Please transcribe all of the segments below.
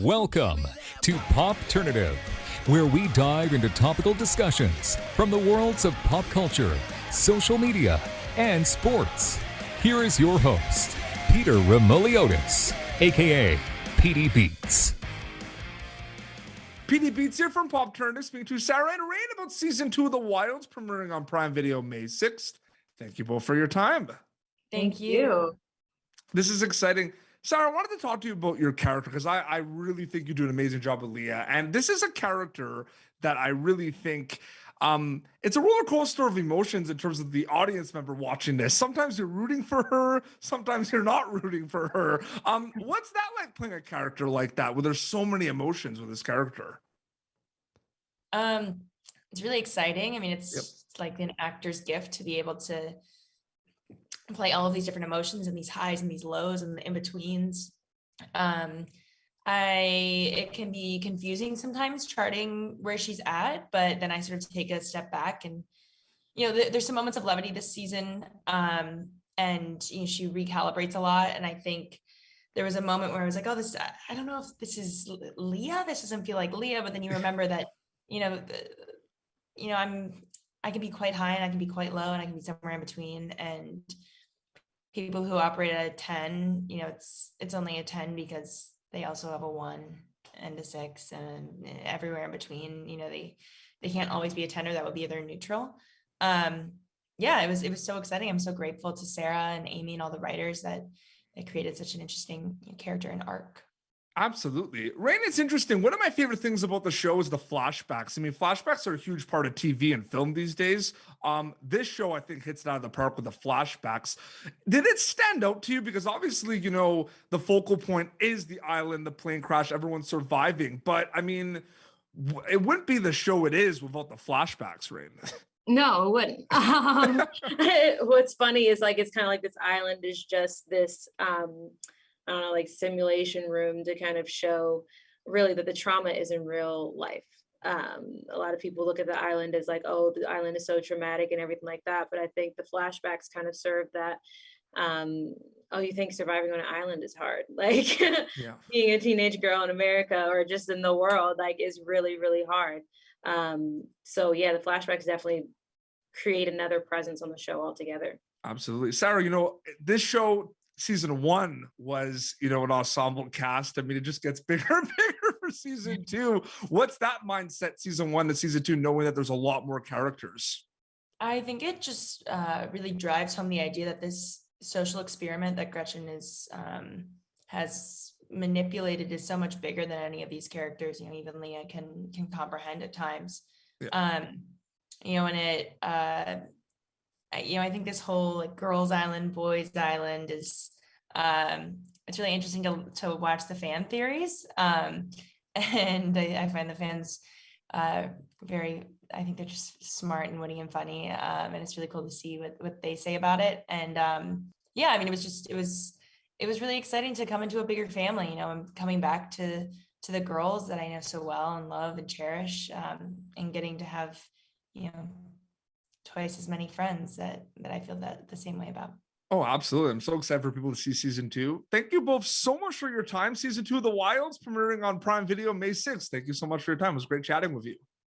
Welcome to Popternative, where we dive into topical discussions from the worlds of pop culture, social media, and sports. Here is your host, Peter Remoliotis, aka PD Beats. PD Beats here from Popternative, speaking to Sarah and Rain about Season 2 of The Wilds, premiering on Prime Video May 6th. Thank you both for your time. Thank you. This is exciting. Sarah, I wanted to talk to you about your character because I really think you do an amazing job with Leah. And this is a character that I really think it's a roller coaster of emotions in terms of the audience member watching this. Sometimes you're rooting for her, sometimes you're not rooting for her. What's that like, playing a character like that where there's so many emotions with this character? It's really exciting. I mean, it's like an actor's gift to be able to play all of these different emotions and these highs and these lows and the in-betweens. It can be confusing sometimes charting where she's at, but then I sort of take a step back and, there's some moments of levity this season. And she recalibrates a lot. And I think there was a moment where I was like, oh, I don't know if this is Leah. This doesn't feel like Leah. But then you remember that, I can be quite high and I can be quite low and I can be somewhere in between. And people who operate at a 10, it's only a 10 because they also have a 1 and a 6 and everywhere in between. They can't always be a 10, or that would be their neutral. It was so exciting. I'm so grateful to Sarah and Amy and all the writers that created such an interesting character and arc. Absolutely. Rain, it's interesting. One of my favorite things about the show is the flashbacks. I mean, flashbacks are a huge part of TV and film these days. This show, I think, hits it out of the park with the flashbacks. Did it stand out to you? Because obviously, the focal point is the island, the plane crash, everyone surviving. But I mean, it wouldn't be the show it is without the flashbacks, Rain. No, it wouldn't. What's funny is it's kind of like this island is just this, I don't know, simulation room to kind of show really that the trauma is in real life. A lot of people look at the island as oh, the island is so traumatic and everything like that. But I think the flashbacks kind of serve that. Oh, you think surviving on an island is hard? Being a teenage girl in America or just in the world, is really, really hard. The flashbacks definitely create another presence on the show altogether. Absolutely. Sarah, this show, Season 1 was, an ensemble cast. I mean, it just gets bigger and bigger for Season 2. What's that mindset, Season 1 to Season 2, knowing that there's a lot more characters? I think it just really drives home the idea that this social experiment that Gretchen has manipulated is so much bigger than any of these characters. Even Leah can comprehend at times. Yeah. I think this whole girls' island, boys' island is it's really interesting to watch the fan theories. And I find the fans I think they're just smart and witty and funny. And it's really cool to see what they say about it. And it was really exciting to come into a bigger family. I'm coming back to the girls that I know so well and love and cherish, and getting to have, twice as many friends that I feel that the same way about. Oh, absolutely. I'm so excited for people to see Season 2. Thank you both so much for your time. Season 2 of The Wilds, premiering on Prime Video May 6th. Thank you so much for your time. It was great chatting with you.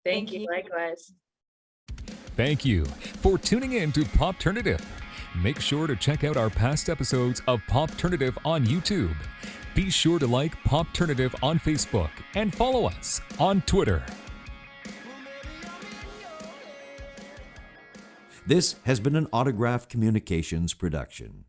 Thank you. Likewise. Thank you for tuning in to Popternative. Make sure to check out our past episodes of Popternative on YouTube. Be sure to like Popternative on Facebook and follow us on Twitter. This has been an Autograph Communications production.